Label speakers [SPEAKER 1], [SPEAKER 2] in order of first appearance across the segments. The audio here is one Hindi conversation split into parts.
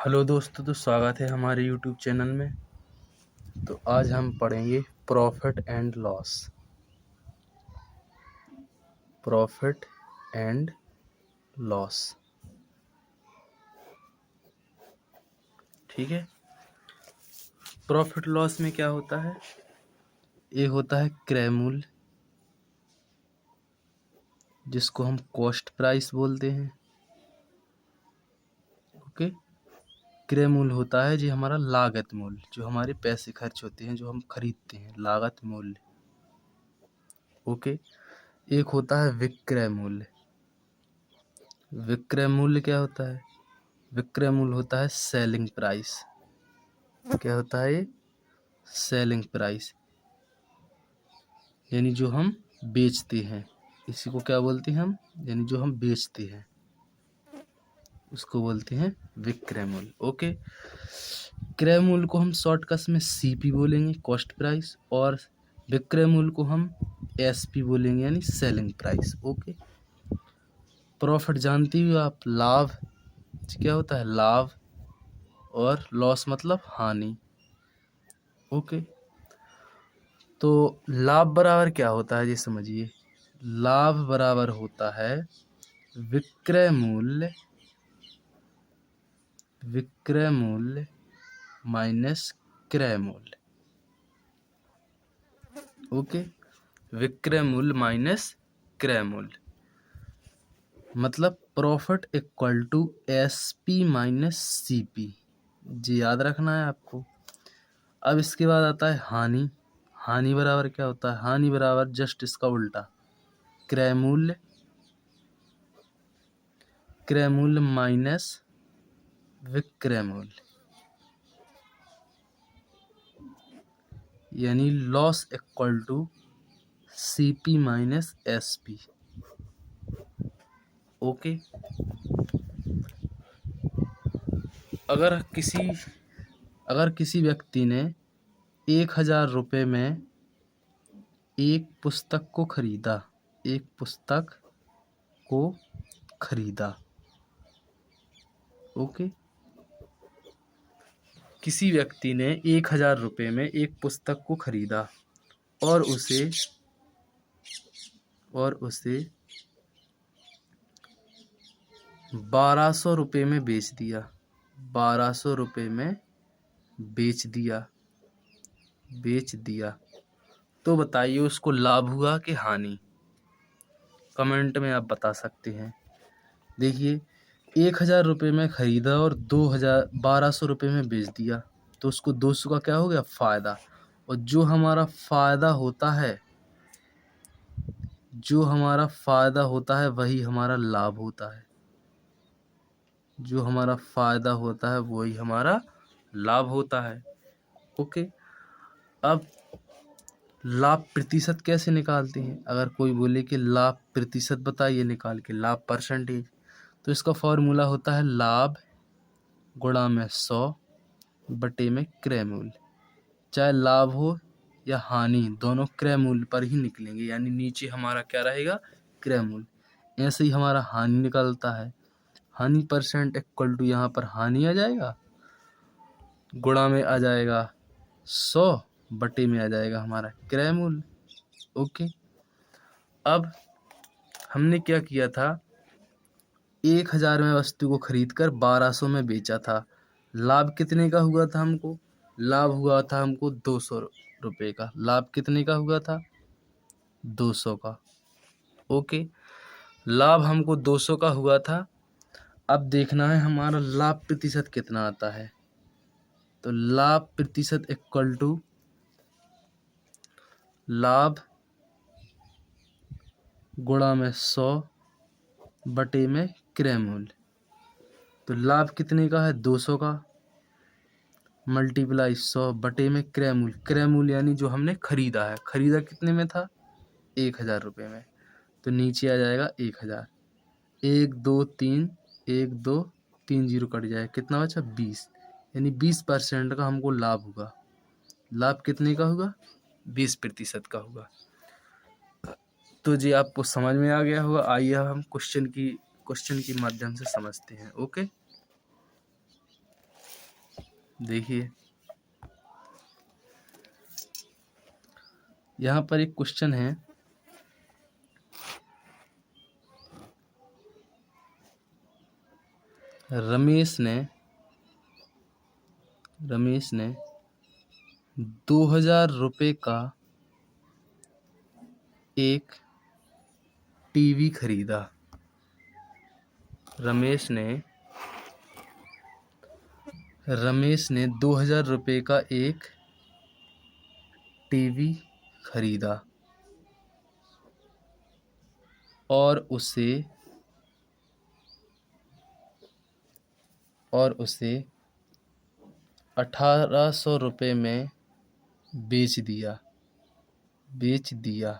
[SPEAKER 1] हेलो दोस्तों, तो स्वागत है हमारे यूट्यूब चैनल में। तो आज हम पढ़ेंगे profit and loss. Profit and loss, ठीक है। प्रॉफिट लॉस में क्या होता है? एक होता है क्रय मूल्य, जिसको हम कॉस्ट प्राइस बोलते हैं। ओके। क्रय मूल्य होता है जी हमारा लागत मूल्य, जो हमारे पैसे खर्च होते हैं, जो हम खरीदते हैं, लागत मूल्य। ओके। एक होता है विक्रय मूल्य। विक्रय मूल्य क्या होता है? विक्रय मूल्य होता है सेलिंग प्राइस। क्या होता है ये? सेलिंग प्राइस, यानी जो हम बेचते हैं। इसी को क्या बोलते हैं हम? यानी जो हम बेचते हैं उसको बोलते हैं विक्रय मूल्य। ओके। क्रय मूल्य को हम शॉर्टकट में सीपी बोलेंगे, कॉस्ट प्राइस, और विक्रय मूल्य को हम एसपी बोलेंगे, यानी सेलिंग प्राइस। ओके। प्रॉफिट जानती हो आप, लाभ। क्या होता है? लाभ। और लॉस मतलब हानि। ओके। तो लाभ बराबर क्या होता है, ये समझिए। लाभ बराबर होता है विक्रय मूल्य माइनस क्रय मूल्य। ओके। विक्रय मूल्य माइनस क्रय मूल्य मतलब profit equal to SP minus CP. जी याद रखना है आपको। अब इसके बाद आता है हानि। हानि बराबर क्या होता है? हानि बराबर जस्ट इसका उल्टा, क्रय मूल्य माइनस विक्रय मूल्य, यानी loss equal to CP minus SP. Okay. अगर किसी व्यक्ति ने 1,000 रुपये में एक पुस्तक को खरीदा। ओके। किसी व्यक्ति ने 1,000 रुपये में एक पुस्तक को खरीदा और उसे 1,200 रुपये में बेच दिया। 1,200 रुपये में बेच दिया। तो बताइए उसको लाभ हुआ कि हानि? कमेंट में आप बता सकते हैं। देखिए, 1,000 रुपये में खरीदा और 1,200 रुपये में बेच दिया, तो उसको 200 का क्या हो गया? फायदा। और जो हमारा फायदा होता है वही हमारा लाभ होता है। जो हमारा फायदा होता है वही हमारा लाभ होता है। ओके। अब लाभ प्रतिशत कैसे निकालते हैं? अगर कोई बोले कि लाभ प्रतिशत बताइए निकाल के, लाभ परसेंटेज, तो इसका फॉर्मूला होता है लाभ गुणा में 100 बटे में क्रय मूल्य। चाहे लाभ हो या हानि, दोनों क्रय मूल्य पर ही निकलेंगे, यानी नीचे हमारा क्या रहेगा? क्रय मूल्य। ऐसे ही हमारा हानि निकलता है। हानि परसेंट इक्वल टू, यहाँ पर हानि आ जाएगा, गुणा में आ जाएगा 100, बटे में आ जाएगा हमारा क्रय मूल्य। ओके। अब हमने क्या किया था? 1,000 में वस्तु को खरीदकर 1,200 में बेचा था। लाभ कितने का हुआ था हमको? लाभ हुआ था हमको 200 रुपये का। लाभ कितने का हुआ था? 200 का। ओके। लाभ हमको 200 का हुआ था। अब देखना है हमारा लाभ प्रतिशत कितना आता है। तो लाभ प्रतिशत इक्वल टू लाभ गुणा में 100 बटे में क्रय मूल्य। तो लाभ कितने का है? 200 का, मल्टीप्लाई 100 बटे में क्रय मूल्य। क्रय मूल्य यानी जो हमने खरीदा है। खरीदा कितने में था? 1,000 रुपये में। तो नीचे आ जाएगा 1,000। 1 2 3, 1 2 3 जीरो कट जाए, कितना बचा? 20, यानी 20% का हमको लाभ होगा। लाभ कितने का होगा? 20% का होगा। तो जी आपको समझ में आ गया होगा। आइए हम क्वेश्चन की माध्यम से समझते हैं। ओके। देखिए यहाँ पर एक क्वेश्चन है, रमेश ने 2000 रुपये का एक टीवी खरीदा। रमेश ने 2000 रुपये का एक टीवी खरीदा और उसे 1800 रुपये में बेच दिया।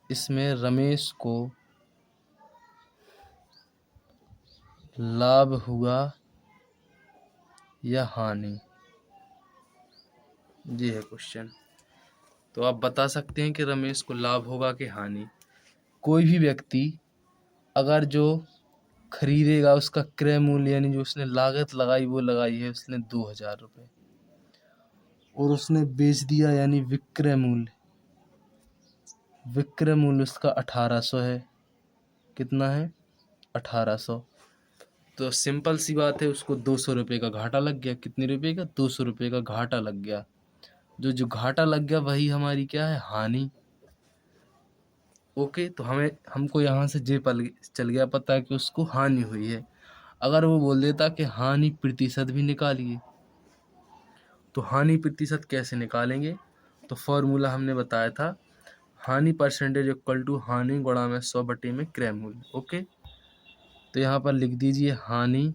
[SPEAKER 1] इसमें रमेश को लाभ हुआ या हानि? ये है क्वेश्चन। तो आप बता सकते हैं कि रमेश को लाभ होगा कि हानि। कोई भी व्यक्ति अगर जो खरीदेगा उसका क्रय मूल्य यानी जो उसने लागत लगाई वो लगाई है उसने 2000 रुपये, और उसने बेच दिया यानी विक्रय मूल्य उसका 1800 है। कितना है? 1800। तो सिंपल सी बात है, उसको 200 रुपये का घाटा लग गया। कितने रुपये का? 200 रुपये का घाटा लग गया। जो घाटा लग गया वही हमारी क्या है? हानि। ओके, तो हमको यहाँ से चल गया पता कि उसको हानि हुई है। अगर वो बोल देता कि हानि प्रतिशत भी निकालिए, तो हानि प्रतिशत कैसे निकालेंगे? तो फॉर्मूला हमने बताया था, हानि परसेंटेज इक्वल टू हानि गुणा में 100 बटे में क्रय मूल्य। ओके, तो यहाँ पर लिख दीजिए हानि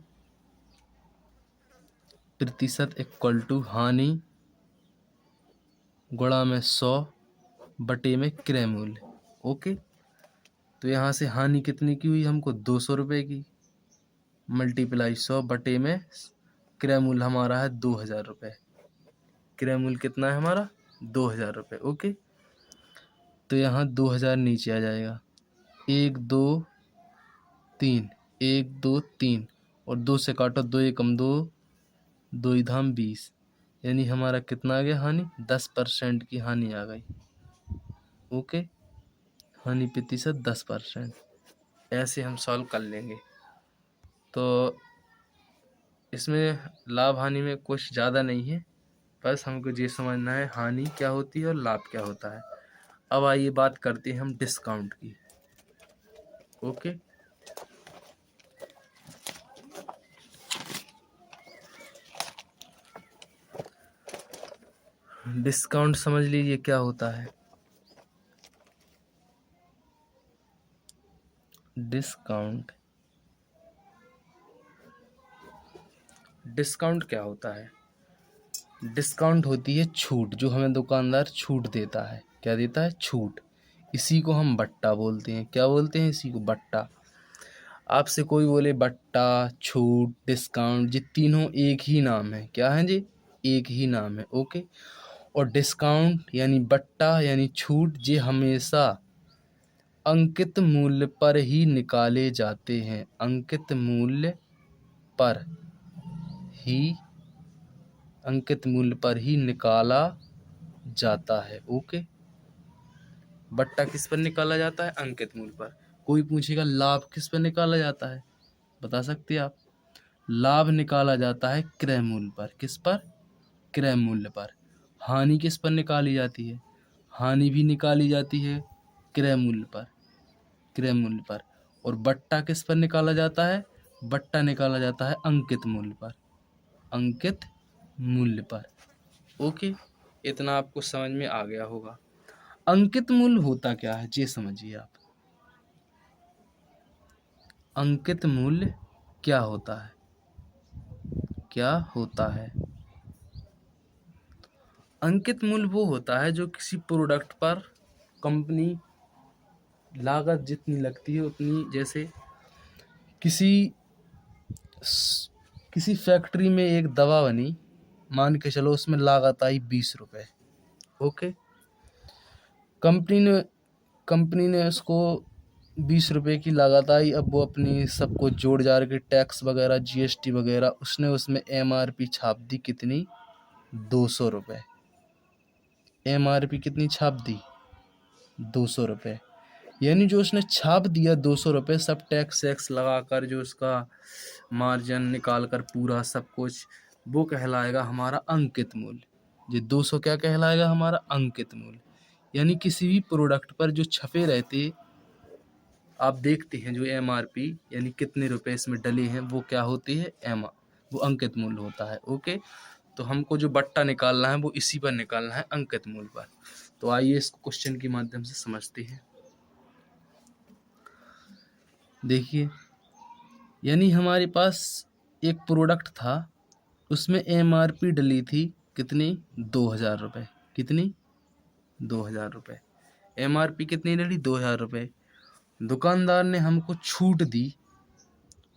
[SPEAKER 1] प्रतिशत इक्वल टू हानि गुणा में 100 बटे में क्रय मूल्य। ओके, तो यहाँ से हानि कितने की हुई? हमको 200 रुपये की, मल्टीप्लाई 100 बटे में क्रय मूल्य हमारा है 2000 रुपये। क्रय मूल्य कितना है हमारा? 2000 रुपये। ओके, तो यहाँ 2000 नीचे आ जाएगा। 1 2 3, 1 2 3 और 2 से काटो, 2 एकम 2, 2 धाम 20, यानी हमारा कितना आ गया हानि? 10% की हानि आ गई। ओके, हानि प्रतिशत 10%। ऐसे हम सॉल्व कर लेंगे। तो इसमें लाभ हानि में कुछ ज़्यादा नहीं है, बस हमको ये समझना है हानि क्या होती है और लाभ क्या होता है। अब आइए बात करते हैं हम डिस्काउंट की। ओके, डिस्काउंट समझ लीजिए क्या होता है। डिस्काउंट क्या होता है? डिस्काउंट होती है छूट, जो हमें दुकानदार छूट देता है। क्या देता है? छूट। इसी को हम बट्टा बोलते हैं। क्या बोलते हैं? इसी को बट्टा। आपसे कोई बोले बट्टा, छूट, डिस्काउंट, ये तीनों एक ही नाम है। क्या है जी? एक ही नाम है। ओके, और डिस्काउंट यानी बट्टा यानी छूट, ये हमेशा अंकित मूल्य पर ही निकाले जाते हैं। अंकित मूल्य पर ही निकाला जाता है। ओके, बट्टा किस पर निकाला जाता है? अंकित मूल्य पर। कोई पूछेगा लाभ किस पर निकाला जाता है? बता सकते हैं आप? लाभ निकाला जाता है क्रय मूल्य पर। किस पर? क्रय मूल्य पर। हानि किस पर निकाली जाती है? हानि भी निकाली जाती है क्रय मूल्य पर। और बट्टा किस पर निकाला जाता है? बट्टा निकाला जाता है अंकित मूल्य पर। ओके, इतना आपको समझ में आ गया होगा। अंकित मूल्य होता क्या है ये समझिए आप। अंकित मूल्य क्या होता है? अंकित मूल्य वो होता है जो किसी प्रोडक्ट पर कंपनी लागत जितनी लगती है उतनी, जैसे किसी फैक्ट्री में एक दवा बनी, मान के चलो उसमें लागत आई 20 रुपये। ओके, कंपनी ने उसको ₹20 की लागत आई। अब वो अपनी सबको जोड़ जाड़ के टैक्स वगैरह GST वगैरह उसने उसमें MRP छाप दी कितनी, ₹200। MRP कितनी छाप दी, ₹200। यानी जो उसने छाप दिया ₹200, सब टैक्स वैक्स लगा कर जो उसका मार्जिन निकाल कर पूरा सब कुछ, वो कहलाएगा हमारा अंकित मूल्य। ये 200 क्या कहलाएगा, हमारा अंकित मूल्य। यानी किसी भी प्रोडक्ट पर जो छपे रहते, आप देखते हैं जो MRP यानी कितने रुपए इसमें डले हैं, वो क्या होती है, वो अंकित मूल्य होता है। ओके, तो हमको जो बट्टा निकालना है वो इसी पर निकालना है, अंकित मूल्य पर। तो आइए इसको क्वेश्चन के माध्यम से समझते हैं। देखिए, यानी हमारे पास एक प्रोडक्ट था, उसमें MRP डली थी कितनी, ₹2000। कितनी, ₹2000। MRP कितनी डली, ₹2000। दुकानदार ने हमको छूट दी,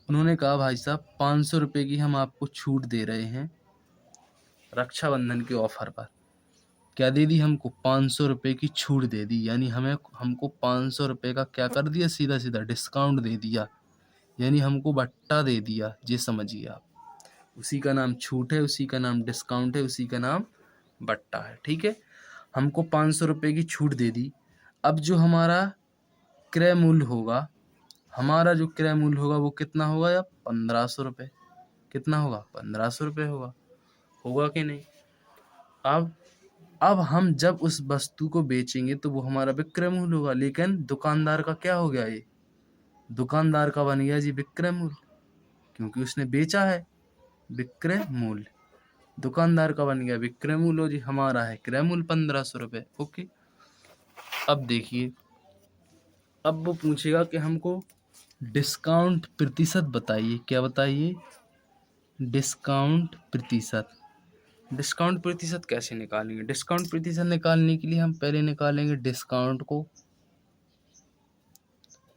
[SPEAKER 1] उन्होंने कहा भाई साहब ₹500 की हम आपको छूट दे रहे हैं रक्षाबंधन के ऑफर पर। क्या दे दी हमको, ₹500 की छूट दे दी। यानी हमको ₹500 का क्या कर दिया, सीधा सीधा डिस्काउंट दे दिया। यानी हमको बट्टा दे दिया, ये समझिए आप। उसी का नाम छूट है, उसी का नाम डिस्काउंट है, उसी का नाम बट्टा है। ठीक है, हमको ₹500 की छूट दे दी। अब जो हमारा क्रय मूल्य होगा, हमारा जो क्रय मूल्य होगा वो कितना होगा, या ₹1500। कितना होगा, ₹1500 होगा। होगा कि नहीं। अब हम जब उस वस्तु को बेचेंगे तो वो हमारा विक्रय मूल्य होगा, लेकिन दुकानदार का क्या हो गया, ये दुकानदार का बन गया जी विक्रय मूल्य, क्योंकि उसने बेचा है। विक्रय मूल्य दुकानदार का बन गया विक्रय मूल्य, जी हमारा है क्रय मूल्य ₹1500। ओके, अब देखिए, अब वो पूछेगा कि हमको डिस्काउंट प्रतिशत बताइए। क्या बताइए, डिस्काउंट प्रतिशत। डिस्काउंट प्रतिशत कैसे निकालेंगे, डिस्काउंट प्रतिशत निकालने के लिए हम पहले निकालेंगे डिस्काउंट को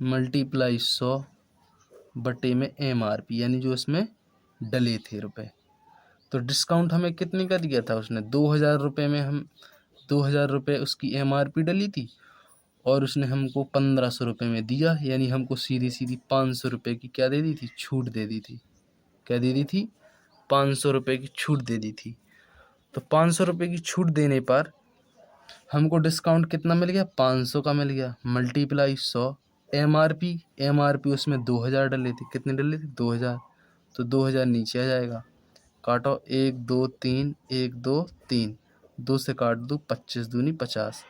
[SPEAKER 1] मल्टीप्लाई 100 बटे में MRP, यानी जो इसमें डले थे रुपए। तो डिस्काउंट हमें कितने का दिया था उसने, ₹2000 में, हम ₹2000 उसकी MRP डली थी, और उसने हमको ₹1500 में दिया। यानी हमको सीधी सीधी ₹500 की क्या दे दी थी, छूट दे दी थी। क्या दे दी थी, ₹500 की छूट दे दी थी। तो ₹500 की छूट देने पर हमको डिस्काउंट कितना मिल गया, 500 का मिल गया, मल्टीप्लाई 100 MRP उसमें 2000 डले थे। कितने डले थे, 2000। तो 2000 नीचे आ जाएगा, काटो 1 2 3, 1 2 3, 2 से काट दो, 25 दूनी 50।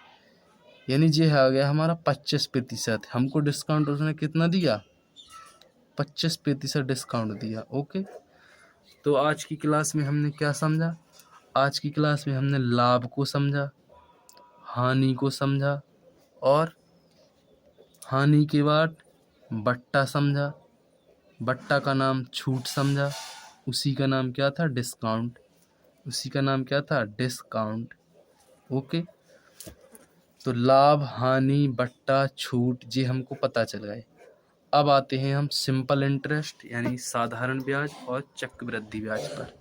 [SPEAKER 1] यानी ये आ गया हमारा 25%। हमको डिस्काउंट उसने कितना दिया, 25% डिस्काउंट दिया। ओके, तो आज की क्लास में हमने क्या समझा, आज की क्लास में हमने लाभ को समझा, हानि को समझा, और हानि के बाद बट्टा समझा, बट्टा का नाम छूट समझा, उसी का नाम क्या था, डिस्काउंट, उसी का नाम क्या था, डिस्काउंट। ओके, तो लाभ, हानि, बट्टा, छूट, ये हमको पता चल गए। अब आते हैं हम सिंपल इंटरेस्ट यानी साधारण ब्याज और चक्रवृद्धि ब्याज पर।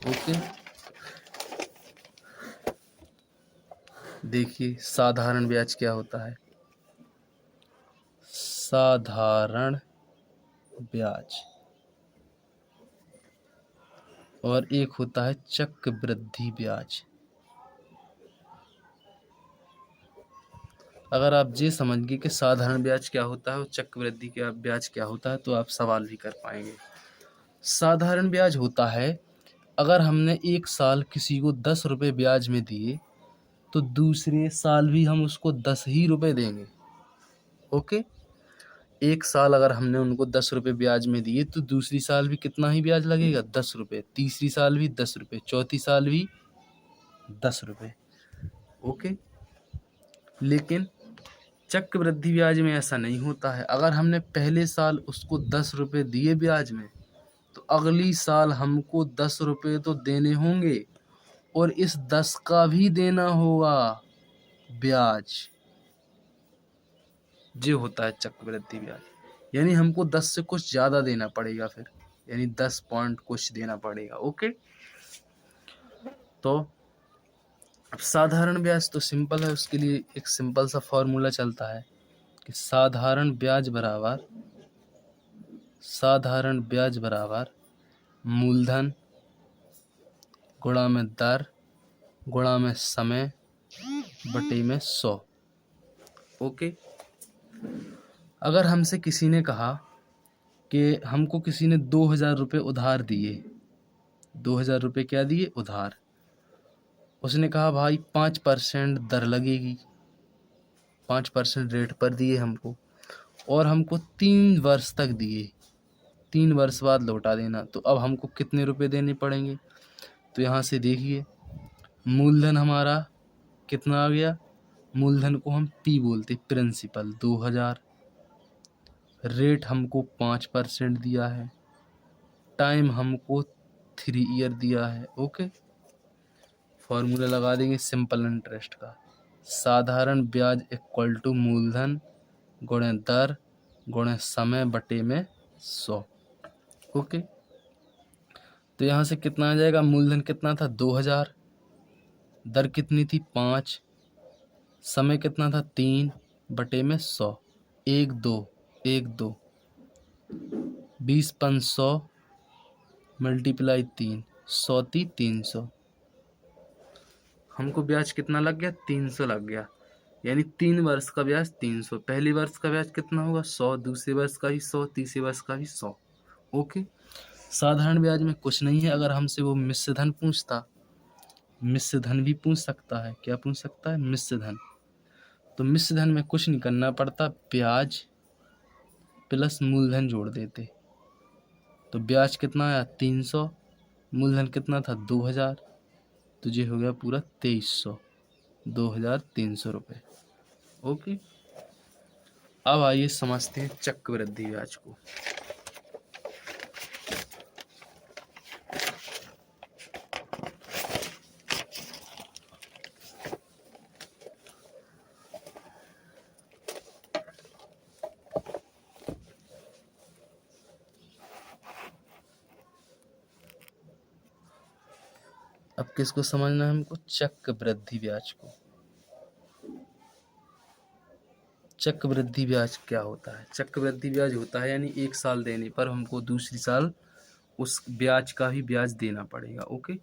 [SPEAKER 1] ओके, देखिए साधारण ब्याज क्या होता है, साधारण ब्याज, और एक होता है चक्रवृद्धि ब्याज। अगर आप ये समझ गए कि साधारण ब्याज क्या होता है और चक्रवृद्धि का ब्याज क्या होता है, तो आप सवाल भी कर पाएंगे। साधारण ब्याज होता है, अगर हमने एक साल किसी को ₹10 ब्याज में दिए, तो दूसरे साल भी हम उसको 10 ही रुपए देंगे। ओके, एक साल अगर हमने उनको ₹10 ब्याज में दिए, तो दूसरी साल भी कितना ही ब्याज लगेगा, ₹10। तीसरी साल भी ₹10, चौथी साल भी ₹10। ओके, लेकिन चक्रवृद्धि ब्याज में ऐसा नहीं होता है। अगर हमने पहले साल उसको ₹10 दिए ब्याज में, तो अगली साल हमको ₹10 तो देने होंगे, और इस 10 का भी देना होगा ब्याज। ये होता है चक्रवृद्धि ब्याज, यानी हमको 10 से कुछ ज़्यादा देना पड़ेगा फिर, यानी 10 पॉइंट कुछ देना पड़ेगा। ओके, तो अब साधारण ब्याज तो सिंपल है, उसके लिए एक सिंपल सा फॉर्मूला चलता है कि साधारण ब्याज बराबर मूलधन गुणा में दर गुणा में समय बटे में 100। ओके। अगर हमसे किसी ने कहा कि हमको किसी ने 2000 रुपये उधार दिए, 2000 रुपये क्या दिए? उधार। उसने कहा भाई 5% दर लगेगी, 5% रेट पर दिए हमको, और हमको 3 वर्ष तक दिए, 3 वर्ष बाद लौटा देना। तो अब हमको कितने रुपए देने पड़ेंगे? तो यहाँ से देखिए, मूलधन हमारा कितना आ गया? मूलधन को हम P बोलते, प्रिंसिपल 2000, रेट हमको 5% दिया है, टाइम हमको 3 ईयर दिया है। ओके। फॉर्मूला लगा देंगे सिंपल इंटरेस्ट का, साधारण ब्याज इक्वल टू मूलधन गुणे दर गुणे समय बटे में 100। ओके। तो यहाँ से कितना आ जाएगा? मूलधन कितना था? 2000, दर कितनी थी? 5, समय कितना था? 3 बटे में 100, 1 2 1 2, 20 5 100 मल्टीप्लाई 3, 100 300। हमको ब्याज कितना लग गया? 300 लग गया, यानी 3 वर्ष का ब्याज 300। पहले वर्ष का ब्याज कितना होगा? 100, दूसरे वर्ष का भी 100, तीसरे वर्ष का भी 100। ओके। साधारण ब्याज में कुछ नहीं है। अगर हमसे वो मिश्र धन पूछता, मिश्र धन भी पूछ सकता है। क्या पूछ सकता है? मिश्र धन। तो मिश्र धन में कुछ नहीं करना पड़ता, ब्याज प्लस मूलधन जोड़ देते। तो ब्याज कितना आया? 300, मूलधन कितना था? 2000, तो ये हो गया पूरा 2300, 2300 रुपये। ओके। अब आइए समझते हैं चक्रवृद्धि ब्याज को। अब किसको समझना है हमको? चक्रवृद्धि ब्याज को। चक्रवृद्धि ब्याज क्या होता है? चक्रवृद्धि ब्याज होता है यानी 1 साल देने पर हमको दूसरी साल उस ब्याज का ही ब्याज देना पड़ेगा। ओके।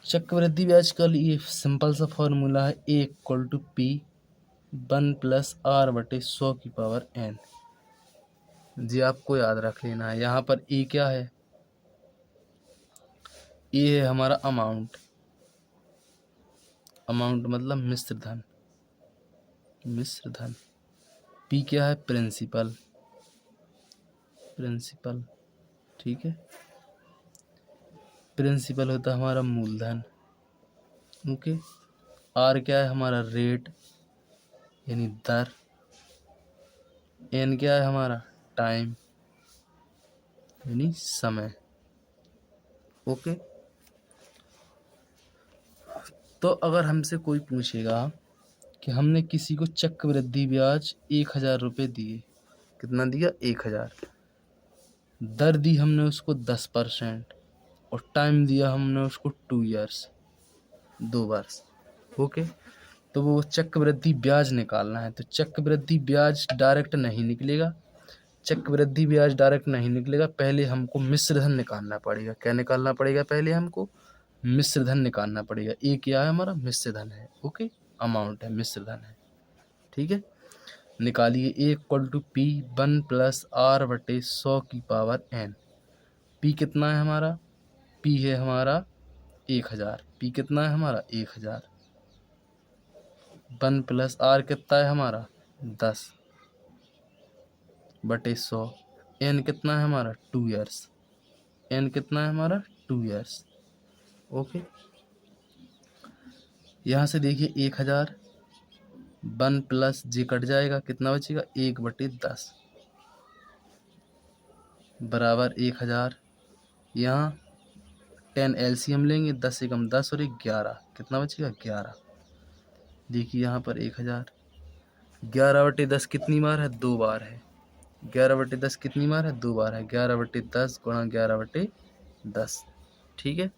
[SPEAKER 1] चक्रवृद्धि ब्याज का लिए सिंपल सा फॉर्मूला है, A equal to P 1 plus R बटे 100 की पावर n। जी आपको याद रख लेना है। यहाँ पर A क्या है? A है हमारा अमाउंट, अमाउंट मतलब मिश्र धन, मिश्र धन। P क्या है? Principal, principal. ठीक है। प्रिंसिपल होता है हमारा मूलधन। ओके। R क्या है? हमारा रेट यानी दर। N क्या है? हमारा टाइम यानी समय। ओके। तो अगर हमसे कोई पूछेगा कि हमने किसी को चक्रवृद्धि ब्याज 1000 रुपये दिए, कितना दिया? 1000, दर दी हमने उसको 10% और टाइम दिया हमने उसको 2 ईयर्स, 2 वर्ष। ओके। तो वो चक्रवृद्धि ब्याज निकालना है। तो चक्रवृद्धि ब्याज डायरेक्ट नहीं निकलेगा, चक्रवृद्धि ब्याज डायरेक्ट नहीं निकलेगा, पहले हमको मिश्र धन निकालना पड़ेगा। क्या निकालना पड़ेगा? पहले हमको मिश्र धन निकालना पड़ेगा। ए क्या है? हमारा मिश्र धन है। ओके। अमाउंट है, मिश्र धन है। ठीक है। निकालिए। A equal to P 1 plus R बटे 100 की पावर n। P कितना है हमारा? P है हमारा 1000। P कितना है हमारा? 1000। 1 प्लस R कितना है हमारा? 10 बटे 100। n कितना है हमारा? 2 ईयर्स। n कितना है हमारा? 2 ईयर्स। ओके। यहाँ से देखिए 1000, 1 प्लस जी कट जाएगा, कितना बचेगा? 1 बटे 10 बराबर 1000। यहाँ 10 एलसीएम लेंगे, 10 एकम 10 और 1 11, कितना बचेगा? 11। देखिए यहाँ पर 1000, 11 बटे 10 कितनी बार है? 2 बार है। 11 बटे 10 कितनी बार है? 2 बार है। 11 बटे 10 गुणा 11 बटे 10। ठीक है।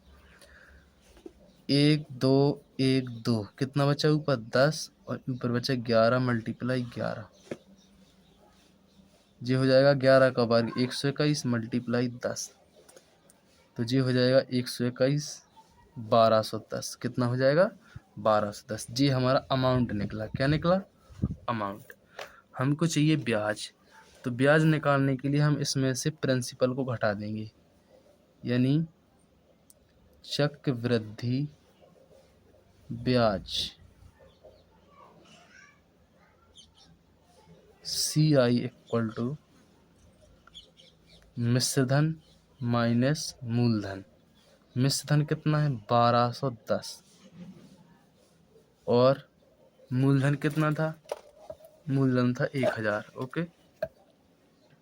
[SPEAKER 1] 1 2 1 2 कितना बचा ऊपर 10 और ऊपर बचा 11 मल्टीप्लाई 11, ये हो जाएगा 11 का वर्ग 121 मल्टीप्लाई 10, तो ये हो जाएगा 121 1210, कितना हो जाएगा 1210। ये हमारा अमाउंट निकला। क्या निकला? अमाउंट। हमको चाहिए ब्याज, तो ब्याज निकालने के लिए हम इसमें से प्रिंसिपल को घटा देंगे, यानी चक्रवृद्धि ब्याज CI इक्वल टू मिश्रधन माइनस मूलधन। मिश्रधन कितना है? 1210 और मूलधन कितना था? मूलधन था 1000। ओके,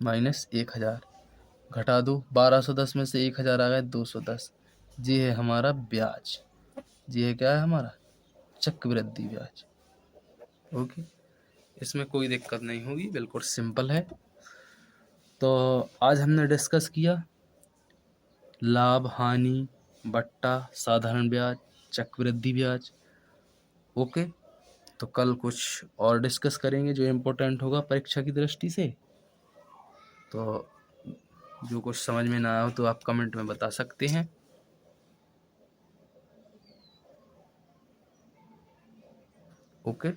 [SPEAKER 1] माइनस 1000 घटा दो, 1210 में से 1000 आ गए 210। ये है हमारा ब्याज, ये है क्या है हमारा? चक्रवृद्धि ब्याज। ओके, इसमें कोई दिक्कत नहीं होगी, बिल्कुल सिंपल है। तो आज हमने डिस्कस किया लाभ हानि, बट्टा, साधारण ब्याज, चक्रवृद्धि ब्याज। ओके, तो कल कुछ और डिस्कस करेंगे जो इम्पोर्टेंट होगा परीक्षा की दृष्टि से। तो जो कुछ समझ में ना आया हो तो आप कमेंट में बता सकते हैं। ओके।